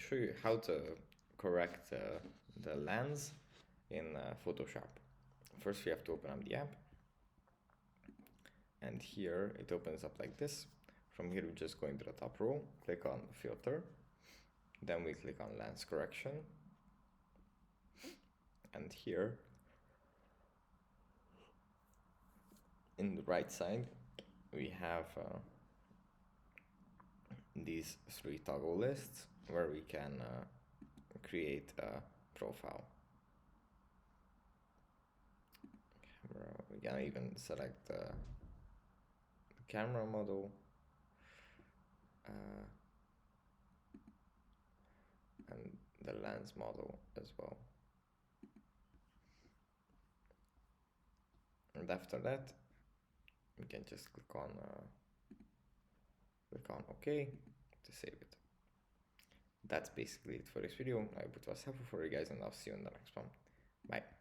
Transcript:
show you how to correct the lens in Photoshop. First, we have to open up the app, and here it opens up like this. From here, we just go into the top row, click on filter, then we click on lens correction, and here in the right side we have these three toggle lists where we can create a profile. We can even select the camera model and the lens model as well. And after that, we can just click on OK to save it. That's basically it for this video. I hope it was helpful for you guys, and I'll see you in the next one. Bye.